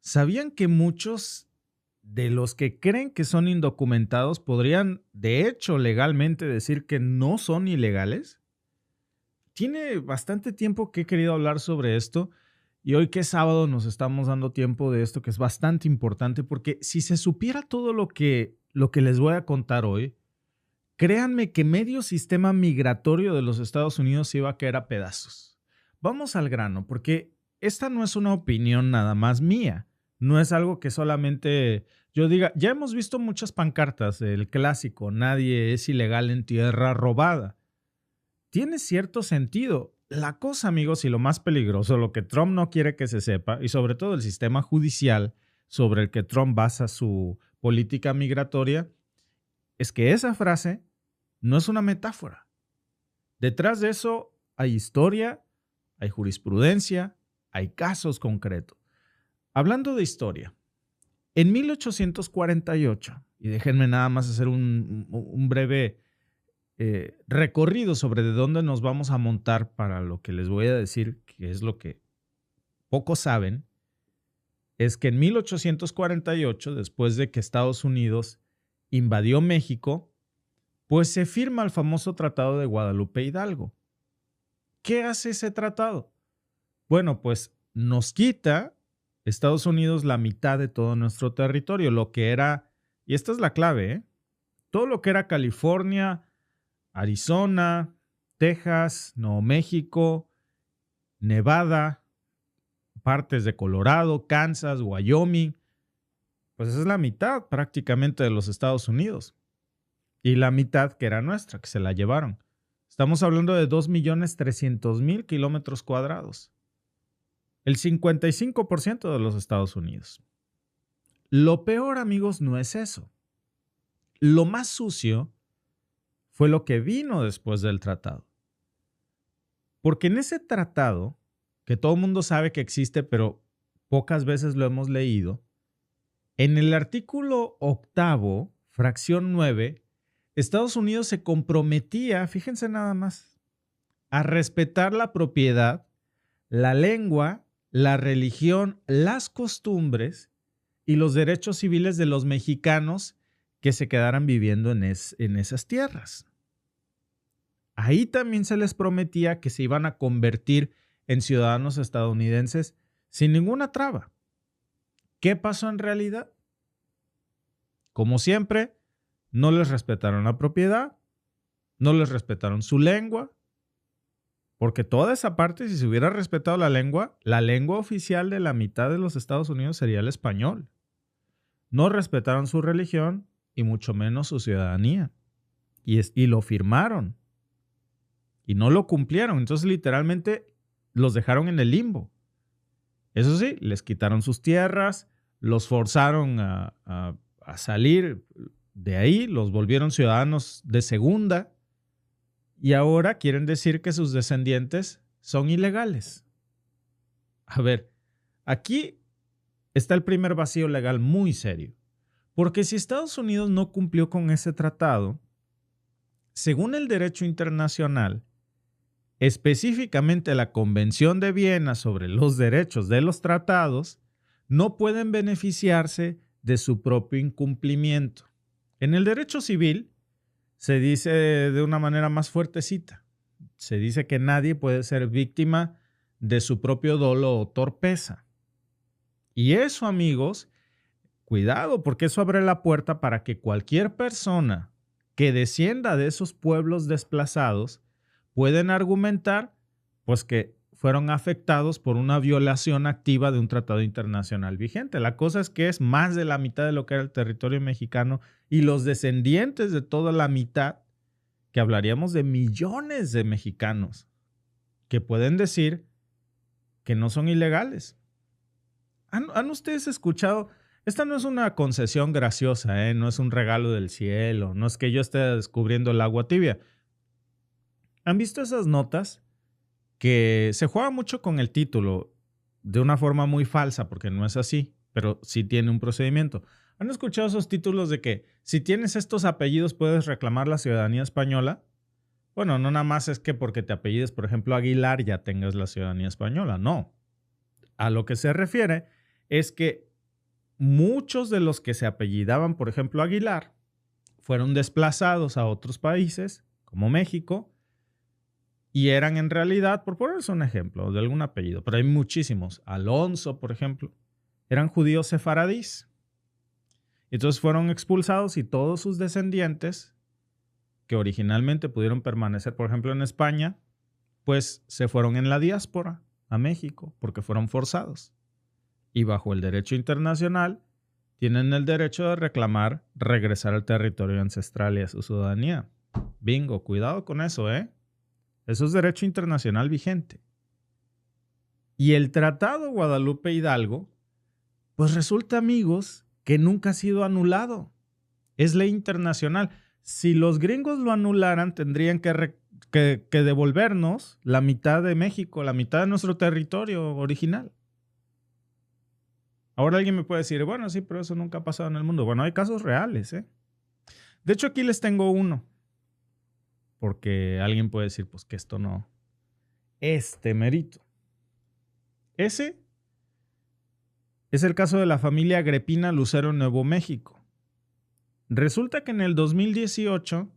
¿Sabían que muchos de los que creen que son indocumentados podrían, de hecho, legalmente decir que no son ilegales? Tiene bastante tiempo que he querido hablar sobre esto y hoy que es sábado nos estamos dando tiempo de esto que es bastante importante porque si se supiera todo lo que les voy a contar hoy, créanme que medio sistema migratorio de los Estados Unidos se iba a caer a pedazos. Vamos al grano, porque esta no es una opinión nada más mía. No es algo que solamente yo diga. Ya hemos visto muchas pancartas, el clásico, nadie es ilegal en tierra robada. Tiene cierto sentido. La cosa, amigos, y lo más peligroso, lo que Trump no quiere que se sepa, y sobre todo el sistema judicial sobre el que Trump basa su política migratoria, es que esa frase no es una metáfora. Detrás de eso hay historia, hay jurisprudencia, hay casos concretos. Hablando de historia, en 1848, y déjenme nada más hacer un breve recorrido sobre de dónde nos vamos a montar para lo que les voy a decir, que es lo que pocos saben, es que en 1848, después de que Estados Unidos invadió México, pues se firma el famoso Tratado de Guadalupe Hidalgo. ¿Qué hace ese tratado? Bueno, pues nos quita Estados Unidos la mitad de todo nuestro territorio, lo que era, y esta es la clave, todo lo que era California, Arizona, Texas, Nuevo México, Nevada, partes de Colorado, Kansas, Wyoming, pues esa es la mitad prácticamente de los Estados Unidos. Y la mitad que era nuestra, que se la llevaron. Estamos hablando de 2.300.000 kilómetros cuadrados. El 55% de los Estados Unidos. Lo peor, amigos, no es eso. Lo más sucio fue lo que vino después del tratado. Porque en ese tratado, que todo el mundo sabe que existe, pero pocas veces lo hemos leído, en el artículo 8, fracción 9, Estados Unidos se comprometía, fíjense nada más, a respetar la propiedad, la lengua, la religión, las costumbres y los derechos civiles de los mexicanos que se quedaran viviendo en esas tierras. Ahí también se les prometía que se iban a convertir en ciudadanos estadounidenses sin ninguna traba. ¿Qué pasó en realidad? Como siempre, no les respetaron la propiedad, no les respetaron su lengua, porque toda esa parte, si se hubiera respetado la lengua oficial de la mitad de los Estados Unidos sería el español. No respetaron su religión y mucho menos su ciudadanía. Y lo firmaron. Y no lo cumplieron. Entonces, literalmente, los dejaron en el limbo. Eso sí, les quitaron sus tierras, los forzaron a salir de ahí, los volvieron ciudadanos de segunda y ahora quieren decir que sus descendientes son ilegales. A ver, aquí está el primer vacío legal muy serio, porque si Estados Unidos no cumplió con ese tratado, según el derecho internacional, específicamente la Convención de Viena sobre los derechos de los tratados, no pueden beneficiarse de su propio incumplimiento. En el derecho civil se dice de una manera más fuertecita. Se dice que nadie puede ser víctima de su propio dolo o torpeza. Y eso, amigos, cuidado, porque eso abre la puerta para que cualquier persona que descienda de esos pueblos desplazados pueden argumentar pues que fueron afectados por una violación activa de un tratado internacional vigente. La cosa es que es más de la mitad de lo que era el territorio mexicano y los descendientes de toda la mitad, que hablaríamos de millones de mexicanos, que pueden decir que no son ilegales. ¿Han ustedes escuchado? Esta no es una concesión graciosa, no es un regalo del cielo, no es que yo esté descubriendo el agua tibia. ¿Han visto esas notas que se juega mucho con el título de una forma muy falsa, porque no es así, pero sí tiene un procedimiento? ¿Han escuchado esos títulos de que si tienes estos apellidos puedes reclamar la ciudadanía española? Bueno, no nada más es que porque te apellides, por ejemplo, Aguilar, ya tengas la ciudadanía española, no. A lo que se refiere es que muchos de los que se apellidaban, por ejemplo, Aguilar, fueron desplazados a otros países, como México, y eran en realidad, por ponerles un ejemplo, de algún apellido, pero hay muchísimos. Alonso, por ejemplo, eran judíos sefaradíes. Entonces fueron expulsados y todos sus descendientes, que originalmente pudieron permanecer, por ejemplo, en España, pues se fueron en la diáspora a México porque fueron forzados. Y bajo el derecho internacional tienen el derecho de reclamar regresar al territorio ancestral y a su ciudadanía. Bingo, cuidado con eso, ¿eh? Eso es derecho internacional vigente. Y el Tratado Guadalupe Hidalgo, pues resulta, amigos, que nunca ha sido anulado. Es ley internacional. Si los gringos lo anularan, tendrían que devolvernos la mitad de México, la mitad de nuestro territorio original. Ahora alguien me puede decir, bueno, sí, pero eso nunca ha pasado en el mundo. Bueno, hay casos reales, ¿eh? De hecho, aquí les tengo uno. Porque alguien puede decir, pues que esto no. Este mérito. Ese es el caso de la familia Agrepina Lucero en Nuevo México. Resulta que en el 2018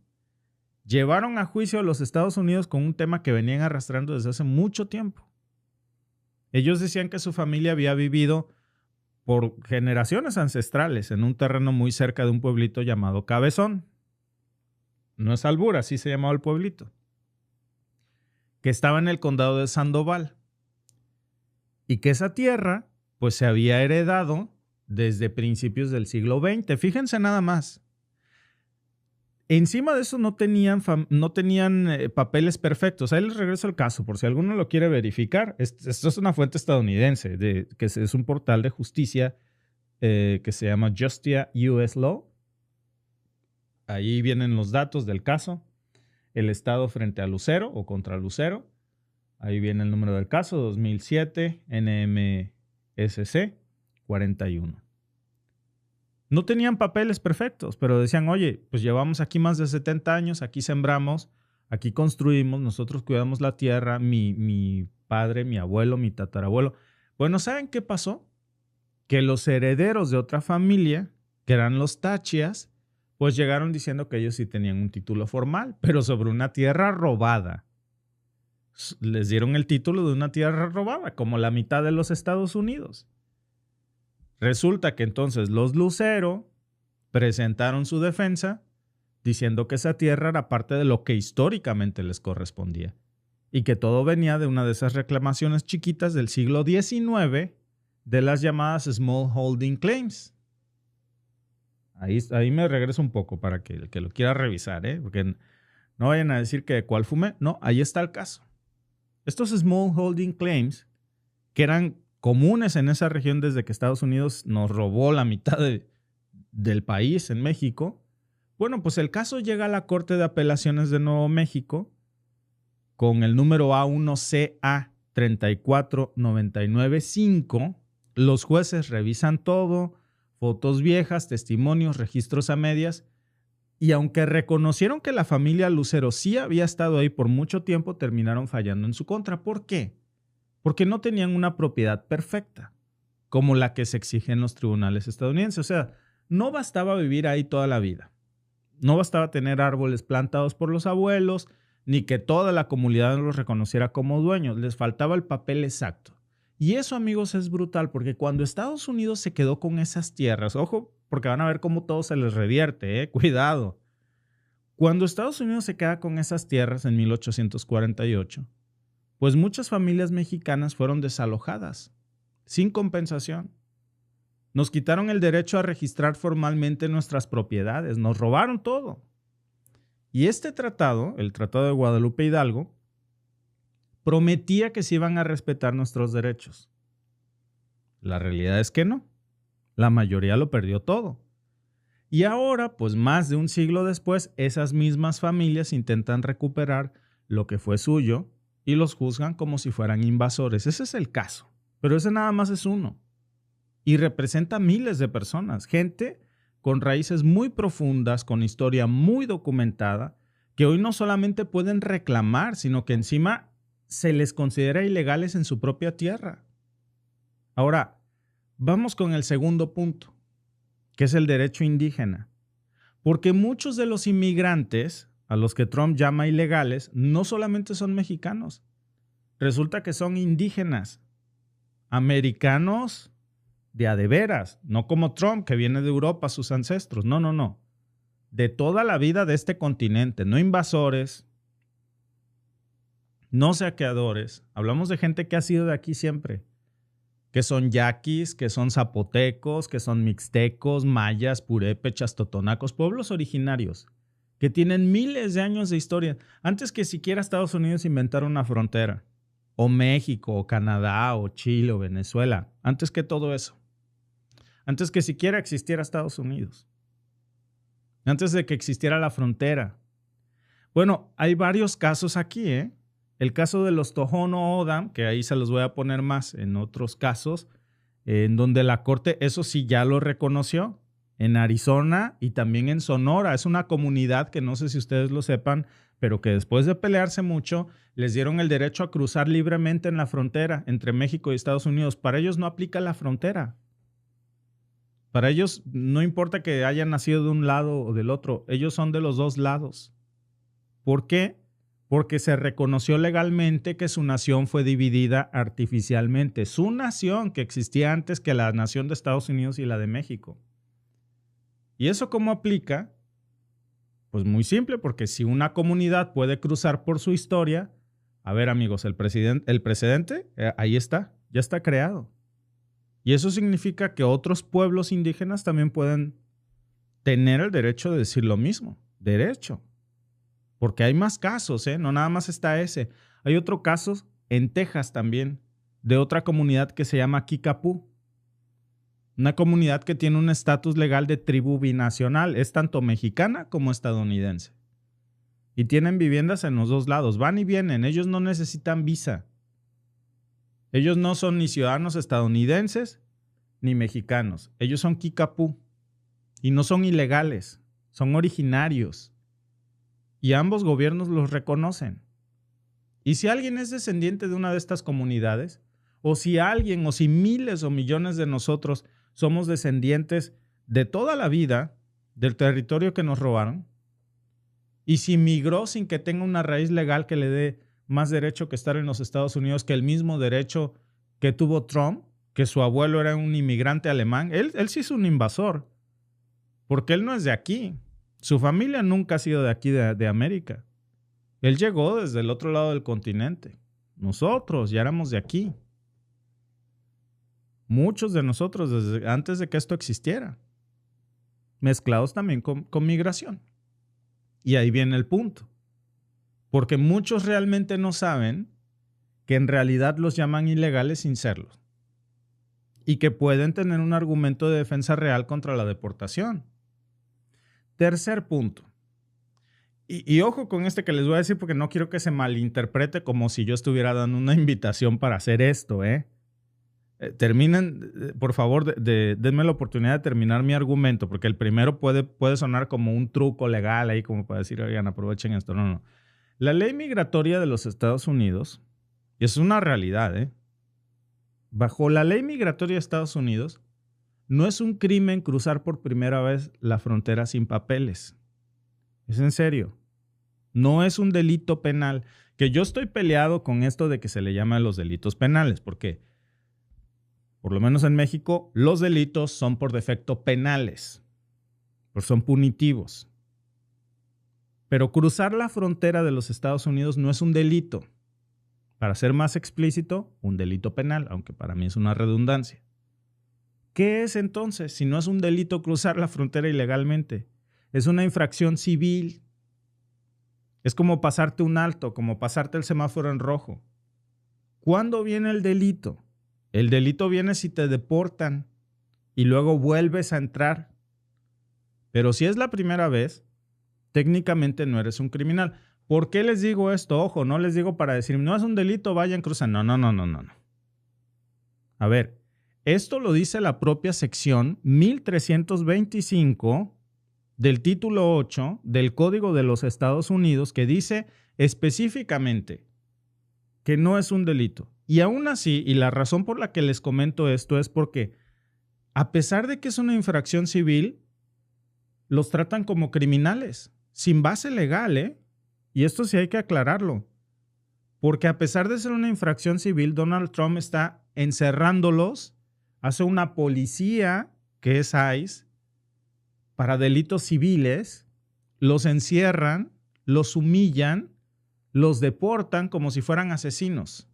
llevaron a juicio a los Estados Unidos con un tema que venían arrastrando desde hace mucho tiempo. Ellos decían que su familia había vivido por generaciones ancestrales en un terreno muy cerca de un pueblito llamado Cabezón. No es albur, así se llamaba el pueblito. Que estaba en el condado de Sandoval. Y que esa tierra pues se había heredado desde principios del siglo XX. Fíjense nada más. Encima de eso no tenían papeles perfectos. Ahí les regreso el caso, por si alguno lo quiere verificar. Esto es una fuente estadounidense, que es un portal de justicia que se llama Justia US Law. Ahí vienen los datos del caso. El estado frente a Lucero o contra Lucero. Ahí viene el número del caso, 2007, NMSC 41. No tenían papeles perfectos, pero decían, oye, pues llevamos aquí más de 70 años, aquí sembramos, aquí construimos, nosotros cuidamos la tierra, mi padre, mi abuelo, mi tatarabuelo. Bueno, ¿saben qué pasó? Que los herederos de otra familia, que eran los Tachias, pues llegaron diciendo que ellos sí tenían un título formal, pero sobre una tierra robada. Les dieron el título de una tierra robada, como la mitad de los Estados Unidos. Resulta que entonces los Lucero presentaron su defensa diciendo que esa tierra era parte de lo que históricamente les correspondía y que todo venía de una de esas reclamaciones chiquitas del siglo XIX de las llamadas Smallholding Claims. Ahí me regreso un poco para que el que lo quiera revisar, porque no vayan a decir que de cuál fumé. No, ahí está el caso. Estos Smallholding Claims, que eran comunes en esa región desde que Estados Unidos nos robó la mitad del país en México, bueno, pues el caso llega a la Corte de Apelaciones de Nuevo México con el número A1CA 34995. Los jueces revisan todo, fotos viejas, testimonios, registros a medias, y aunque reconocieron que la familia Lucero sí había estado ahí por mucho tiempo, terminaron fallando en su contra. ¿Por qué? Porque no tenían una propiedad perfecta, como la que se exige en los tribunales estadounidenses. O sea, no bastaba vivir ahí toda la vida. No bastaba tener árboles plantados por los abuelos, ni que toda la comunidad los reconociera como dueños. Les faltaba el papel exacto. Y eso, amigos, es brutal, porque cuando Estados Unidos se quedó con esas tierras, ojo, porque van a ver cómo todo se les revierte, cuidado. Cuando Estados Unidos se queda con esas tierras en 1848, pues muchas familias mexicanas fueron desalojadas, sin compensación. Nos quitaron el derecho a registrar formalmente nuestras propiedades, nos robaron todo. Y este tratado, el Tratado de Guadalupe Hidalgo, prometía que se iban a respetar nuestros derechos. La realidad es que no. La mayoría lo perdió todo. Y ahora, pues más de un siglo después, esas mismas familias intentan recuperar lo que fue suyo y los juzgan como si fueran invasores. Ese es el caso. Pero ese nada más es uno. Y representa miles de personas. Gente con raíces muy profundas, con historia muy documentada, que hoy no solamente pueden reclamar, sino que encima se les considera ilegales en su propia tierra. Ahora, vamos con el segundo punto. que es el derecho indígena. Porque muchos de los inmigrantes a los que Trump llama ilegales no solamente son mexicanos, resulta que son indígenas, americanos de a de veras, no como Trump que viene de Europa, sus ancestros, no, de toda la vida de este continente, no invasores, no saqueadores, hablamos de gente que ha sido de aquí siempre, que son yaquis, que son zapotecos, que son mixtecos, mayas, purépechas, totonacos, pueblos originarios, que tienen miles de años de historia, antes que siquiera Estados Unidos inventara una frontera, o México, o Canadá, o Chile, o Venezuela, antes que todo eso, antes que siquiera existiera Estados Unidos, antes de que existiera la frontera. Bueno, hay varios casos aquí, ¿eh? El caso de los Tohono O'odham, que ahí se los voy a poner más en otros casos, en donde la corte, eso sí, ya lo reconoció, en Arizona y también en Sonora. Es una comunidad que no sé si ustedes lo sepan, pero que después de pelearse mucho, les dieron el derecho a cruzar libremente en la frontera entre México y Estados Unidos. Para ellos no aplica la frontera. Para ellos no importa que hayan nacido de un lado o del otro, ellos son de los dos lados. ¿Por qué? Porque se reconoció legalmente que su nación fue dividida artificialmente. Su nación, que existía antes que la nación de Estados Unidos y la de México. ¿Y eso cómo aplica? Pues muy simple, porque si una comunidad puede cruzar por su historia, a ver amigos, el precedente, ahí está, ya está creado. Y eso significa que otros pueblos indígenas también pueden tener el derecho de decir lo mismo. Derecho. Porque hay más casos, ¿eh? No nada más está ese. Hay otro caso en Texas también, de otra comunidad que se llama Kickapoo. Una comunidad que tiene un estatus legal de tribu binacional. Es tanto mexicana como estadounidense. Y tienen viviendas en los dos lados. Van y vienen. Ellos no necesitan visa. Ellos no son ni ciudadanos estadounidenses ni mexicanos. Ellos son Kickapoo. Y no son ilegales. Son originarios. Y ambos gobiernos los reconocen. Y si alguien es descendiente de una de estas comunidades, o si alguien, o si miles o millones de nosotros somos descendientes de toda la vida del territorio que nos robaron, y si migró sin que tenga una raíz legal que le dé más derecho que estar en los Estados Unidos, que el mismo derecho que tuvo Trump, que su abuelo era un inmigrante alemán, él sí es un invasor, porque él no es de aquí. Su familia nunca ha sido de aquí, de América. Él llegó desde el otro lado del continente. Nosotros ya éramos de aquí. Muchos de nosotros desde antes de que esto existiera. Mezclados también con migración. Y ahí viene el punto. Porque muchos realmente no saben que en realidad los llaman ilegales sin serlos. Y que pueden tener un argumento de defensa real contra la deportación. Tercer punto. Y ojo con este que les voy a decir porque no quiero que se malinterprete como si yo estuviera dando una invitación para hacer esto, ¿eh? Terminen, por favor, denme la oportunidad de terminar mi argumento, porque el primero puede sonar como un truco legal ahí, como para decir, oigan, aprovechen esto. No. La ley migratoria de los Estados Unidos es una realidad, ¿eh? Bajo la ley migratoria de Estados Unidos, no es un crimen cruzar por primera vez la frontera sin papeles. Es en serio. No es un delito penal. Que yo estoy peleado con esto de que se le llama los delitos penales, porque por lo menos en México los delitos son por defecto penales, pues son punitivos. Pero cruzar la frontera de los Estados Unidos no es un delito. Para ser más explícito, un delito penal, aunque para mí es una redundancia. ¿Qué es entonces si no es un delito cruzar la frontera ilegalmente? Es una infracción civil. Es como pasarte un alto, como pasarte el semáforo en rojo. ¿Cuándo viene el delito? El delito viene si te deportan y luego vuelves a entrar. Pero si es la primera vez, técnicamente no eres un criminal. ¿Por qué les digo esto? Ojo, no les digo para decir, no es un delito, vayan cruzando. No. A ver, esto lo dice la propia sección 1325 del título 8 del Código de los Estados Unidos, que dice específicamente que no es un delito. Y aún así, y la razón por la que les comento esto es porque a pesar de que es una infracción civil, los tratan como criminales, sin base legal, ¿eh? Y esto sí hay que aclararlo. Porque a pesar de ser una infracción civil, Donald Trump está encerrándolos, hace una policía, que es ICE, para delitos civiles, los encierran, los humillan, los deportan como si fueran asesinos.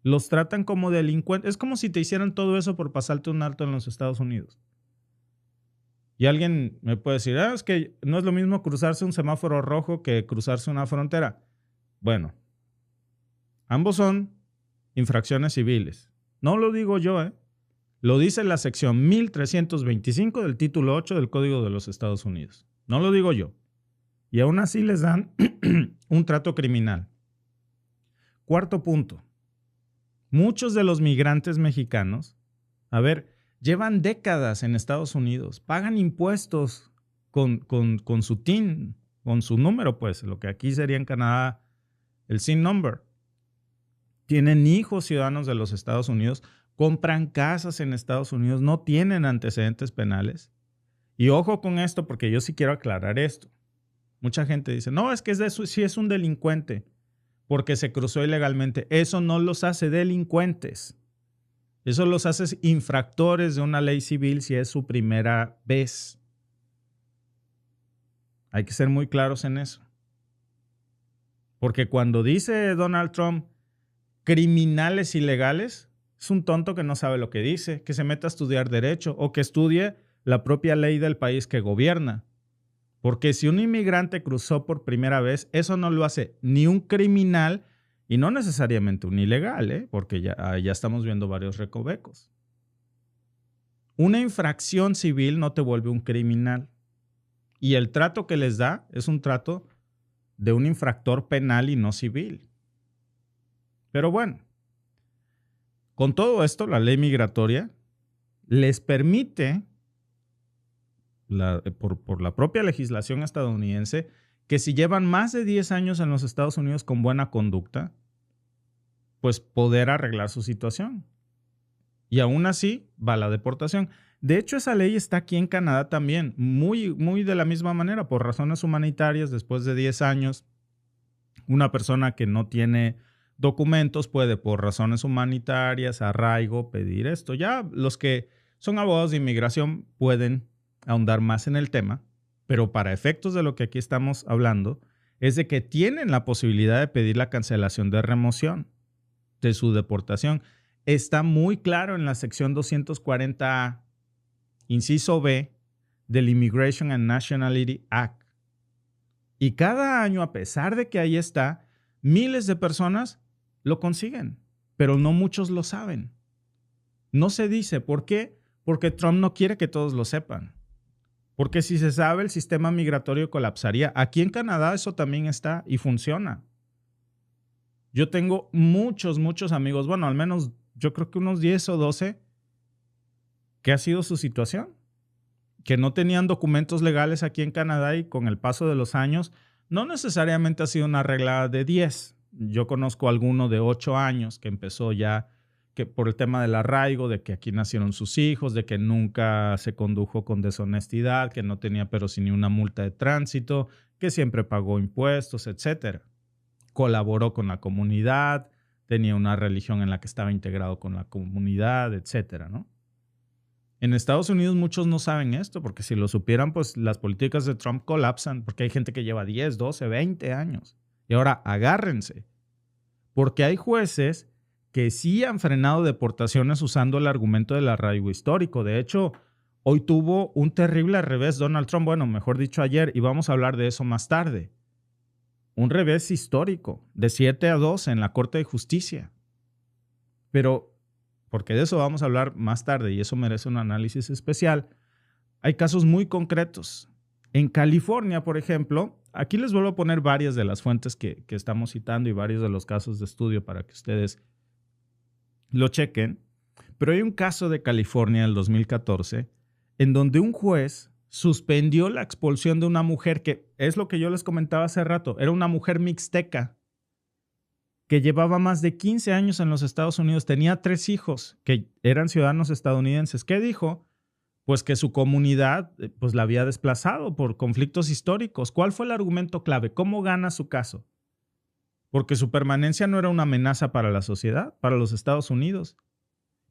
Los tratan como delincuentes. Es como si te hicieran todo eso por pasarte un alto en los Estados Unidos. Y alguien me puede decir, es que no es lo mismo cruzarse un semáforo rojo que cruzarse una frontera. Bueno, ambos son infracciones civiles. No lo digo yo, ¿eh? Lo dice la sección 1325 del título 8 del Código de los Estados Unidos. No lo digo yo. Y aún así les dan un trato criminal. Cuarto punto. Muchos de los migrantes mexicanos, llevan décadas en Estados Unidos, pagan impuestos con su TIN, con su número, pues, lo que aquí sería en Canadá el SIN number. Tienen hijos ciudadanos de los Estados Unidos, compran casas en Estados Unidos, no tienen antecedentes penales. Y ojo con esto, porque yo sí quiero aclarar esto. Mucha gente dice, no, es que sí es un delincuente porque se cruzó ilegalmente. Eso no los hace delincuentes. Eso los hace infractores de una ley civil si es su primera vez. Hay que ser muy claros en eso. Porque cuando dice Donald Trump criminales ilegales, es un tonto que no sabe lo que dice, que se meta a estudiar derecho o que estudie la propia ley del país que gobierna. Porque si un inmigrante cruzó por primera vez, eso no lo hace ni un criminal y no necesariamente un ilegal, porque ya estamos viendo varios recovecos. Una infracción civil no te vuelve un criminal. Y el trato que les da es un trato de un infractor penal y no civil. Pero bueno, con todo esto, la ley migratoria les permite, por la propia legislación estadounidense, que si llevan más de 10 años en los Estados Unidos con buena conducta, pues poder arreglar su situación. Y aún así va la deportación. De hecho, esa ley está aquí en Canadá también, muy, muy de la misma manera, por razones humanitarias. Después de 10 años, una persona que no tiene documentos puede, por razones humanitarias, arraigo, pedir esto. Ya los que son abogados de inmigración pueden ahondar más en el tema, pero para efectos de lo que aquí estamos hablando, es de que tienen la posibilidad de pedir la cancelación de remoción de su deportación. Está muy claro en la sección 240A, inciso B, del Immigration and Nationality Act. Y cada año, a pesar de que ahí está, miles de personas lo consiguen, pero no muchos lo saben. No se dice. ¿Por qué? Porque Trump no quiere que todos lo sepan. Porque si se sabe, el sistema migratorio colapsaría. Aquí en Canadá eso también está y funciona. Yo tengo muchos amigos, bueno, al menos yo creo que unos 10 o 12, que ha sido su situación, que no tenían documentos legales aquí en Canadá y con el paso de los años, no necesariamente ha sido una regla de 10. Yo conozco a alguno de 8 años que empezó ya que por el tema del arraigo, de que aquí nacieron sus hijos, de que nunca se condujo con deshonestidad, que no tenía pero sí ni una multa de tránsito, que siempre pagó impuestos, etcétera. Colaboró con la comunidad, tenía una religión en la que estaba integrado con la comunidad, etcétera, ¿no? En Estados Unidos muchos no saben esto, porque si lo supieran, pues las políticas de Trump colapsan, porque hay gente que lleva 10, 12, 20 años. Y ahora agárrense, porque hay jueces que sí han frenado deportaciones usando el argumento del arraigo histórico. De hecho, hoy tuvo un terrible revés Donald Trump, bueno, mejor dicho ayer, y vamos a hablar de eso más tarde. Un revés histórico, de 7-2 en la Corte de Justicia. Pero, porque de eso vamos a hablar más tarde y eso merece un análisis especial, hay casos muy concretos. En California, por ejemplo, aquí les vuelvo a poner varias de las fuentes que estamos citando y varios de los casos de estudio para que ustedes lo chequen. Pero hay un caso de California del 2014 en donde un juez suspendió la expulsión de una mujer que, es lo que yo les comentaba hace rato, era una mujer mixteca. que llevaba más de 15 años en los Estados Unidos, tenía 3 hijos que eran ciudadanos estadounidenses. ¿Qué dijo? Pues que su comunidad pues la había desplazado por conflictos históricos. ¿Cuál fue el argumento clave? ¿Cómo gana su caso? Porque su permanencia no era una amenaza para la sociedad, para los Estados Unidos.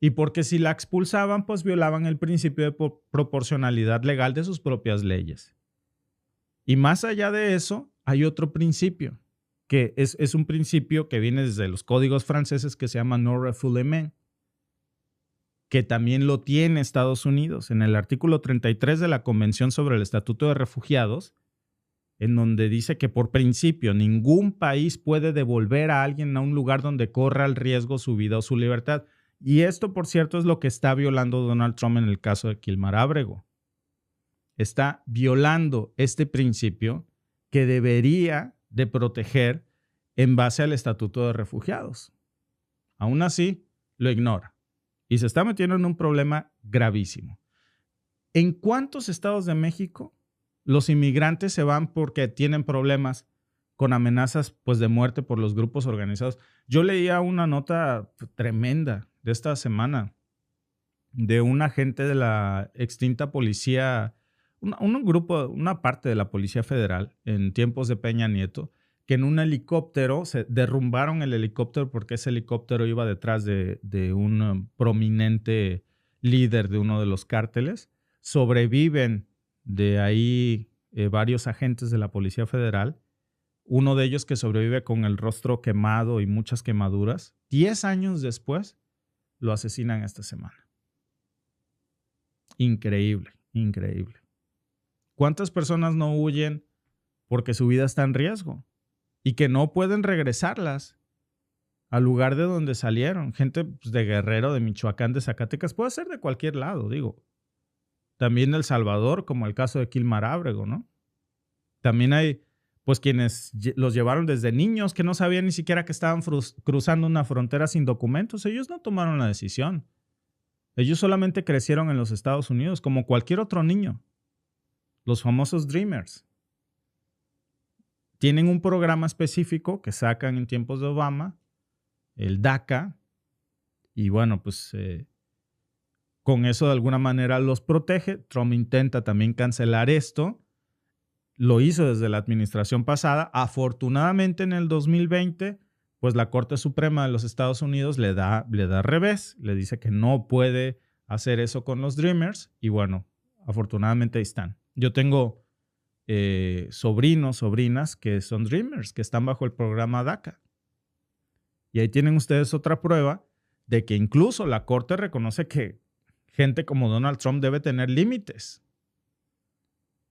Y porque si la expulsaban, pues violaban el principio de proporcionalidad legal de sus propias leyes. Y más allá de eso, hay otro principio, que es un principio que viene desde los códigos franceses que se llama non-refoulement, que también lo tiene Estados Unidos. En el artículo 33 de la Convención sobre el Estatuto de Refugiados, en donde dice que por principio ningún país puede devolver a alguien a un lugar donde corra el riesgo su vida o su libertad. Y esto, por cierto, es lo que está violando Donald Trump en el caso de Kilmar Ábrego. Está violando este principio que debería de proteger en base al Estatuto de Refugiados. Aún así, lo ignora y se está metiendo en un problema gravísimo. ¿En cuántos estados de México los inmigrantes se van porque tienen problemas con amenazas pues, de muerte por los grupos organizados? Yo leía una nota tremenda de esta semana de un agente de la extinta policía, una parte de la Policía Federal en tiempos de Peña Nieto, que en un helicóptero, se derrumbaron el helicóptero porque ese helicóptero iba detrás de un prominente líder de uno de los cárteles. Sobreviven de ahí varios agentes de la Policía Federal. Uno de ellos que sobrevive con el rostro quemado y muchas quemaduras. 10 años después, lo asesinan esta semana. Increíble, increíble. ¿Cuántas personas no huyen porque su vida está en riesgo y que no pueden regresarlas al lugar de donde salieron? Gente pues, de Guerrero, de Michoacán, de Zacatecas, puede ser de cualquier lado, digo. También de El Salvador, como el caso de Kilmar Ábrego, ¿no? También hay pues quienes los llevaron desde niños que no sabían ni siquiera que estaban cruzando una frontera sin documentos. Ellos no tomaron la decisión. Ellos solamente crecieron en los Estados Unidos como cualquier otro niño. Los famosos Dreamers. Tienen un programa específico que sacan en tiempos de Obama, el DACA, y bueno, pues con eso de alguna manera los protege. Trump intenta también cancelar esto. Lo hizo desde la administración pasada. Afortunadamente en el 2020, pues la Corte Suprema de los Estados Unidos le da revés. Le dice que no puede hacer eso con los Dreamers. Y bueno, afortunadamente ahí están. Yo tengo sobrinos, sobrinas que son Dreamers, que están bajo el programa DACA. Y ahí tienen ustedes otra prueba de que incluso la Corte reconoce que gente como Donald Trump debe tener límites.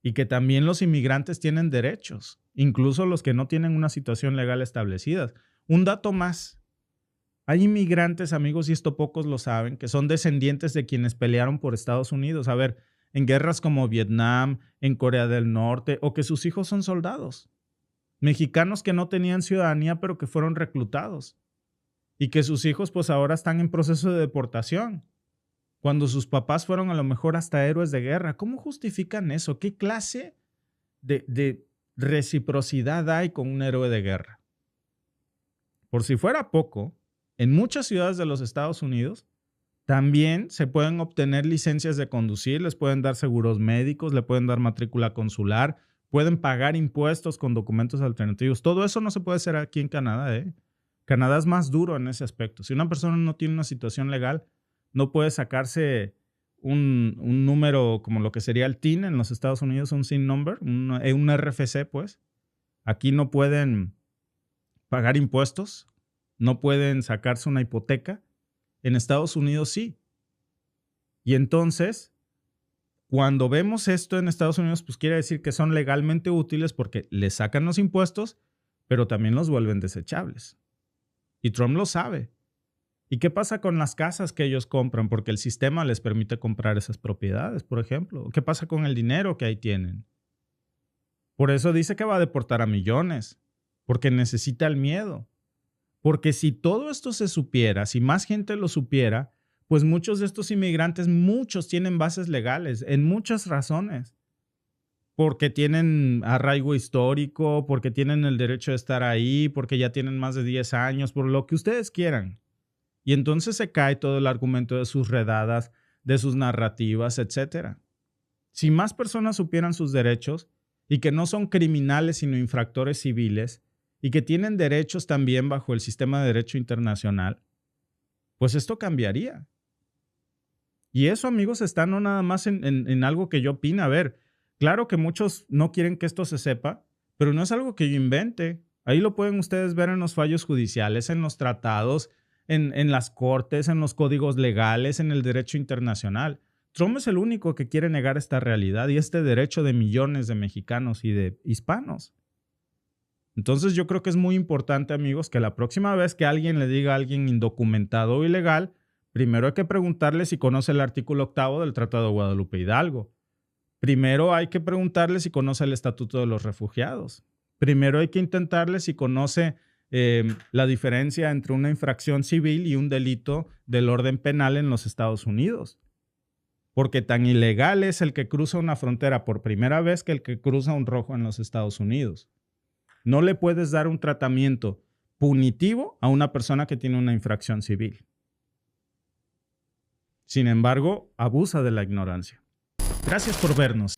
Y que también los inmigrantes tienen derechos, incluso los que no tienen una situación legal establecida. Un dato más. Hay inmigrantes, amigos, y esto pocos lo saben, que son descendientes de quienes pelearon por Estados Unidos. A ver, en guerras como Vietnam, en Corea del Norte, o que sus hijos son soldados. Mexicanos que no tenían ciudadanía, pero que fueron reclutados. Y que sus hijos, pues ahora están en proceso de deportación. Cuando sus papás fueron a lo mejor hasta héroes de guerra. ¿Cómo justifican eso? ¿Qué clase de reciprocidad hay con un héroe de guerra? Por si fuera poco, en muchas ciudades de los Estados Unidos también se pueden obtener licencias de conducir, les pueden dar seguros médicos, le pueden dar matrícula consular, pueden pagar impuestos con documentos alternativos. Todo eso no se puede hacer aquí en Canadá, ¿eh? Canadá es más duro en ese aspecto. Si una persona no tiene una situación legal, no puede sacarse un número como lo que sería el TIN en los Estados Unidos, un SIN number, un RFC, pues. Aquí no pueden pagar impuestos, no pueden sacarse una hipoteca. En Estados Unidos sí. Y entonces, cuando vemos esto en Estados Unidos, pues quiere decir que son legalmente útiles porque les sacan los impuestos, pero también los vuelven desechables. Y Trump lo sabe. ¿Y qué pasa con las casas que ellos compran? Porque el sistema les permite comprar esas propiedades, por ejemplo. ¿Qué pasa con el dinero que ahí tienen? Por eso dice que va a deportar a millones, porque necesita el miedo. Porque si todo esto se supiera, si más gente lo supiera, pues muchos de estos inmigrantes, muchos tienen bases legales, en muchas razones. porque tienen arraigo histórico, porque tienen el derecho de estar ahí, porque ya tienen más de 10 años, por lo que ustedes quieran. Y entonces se cae todo el argumento de sus redadas, de sus narrativas, etcétera. Si más personas supieran sus derechos y que no son criminales sino infractores civiles y que tienen derechos también bajo el sistema de derecho internacional, pues esto cambiaría. Y eso, amigos, está no nada más en algo que yo opine. A ver, claro que muchos no quieren que esto se sepa, pero no es algo que yo invente. Ahí lo pueden ustedes ver en los fallos judiciales, en los tratados, en las cortes, en los códigos legales, en el derecho internacional. Trump es el único que quiere negar esta realidad y este derecho de millones de mexicanos y de hispanos. Entonces yo creo que es muy importante, amigos, que la próxima vez que alguien le diga a alguien indocumentado o ilegal, primero hay que preguntarle si conoce el artículo 8º del Tratado de Guadalupe Hidalgo. Primero hay que preguntarle si conoce el Estatuto de los Refugiados. Primero hay que intentarle si conoce la diferencia entre una infracción civil y un delito del orden penal en los Estados Unidos. Porque tan ilegal es el que cruza una frontera por primera vez que el que cruza un rojo en los Estados Unidos. No le puedes dar un tratamiento punitivo a una persona que tiene una infracción civil. Sin embargo, abusa de la ignorancia. Gracias por vernos.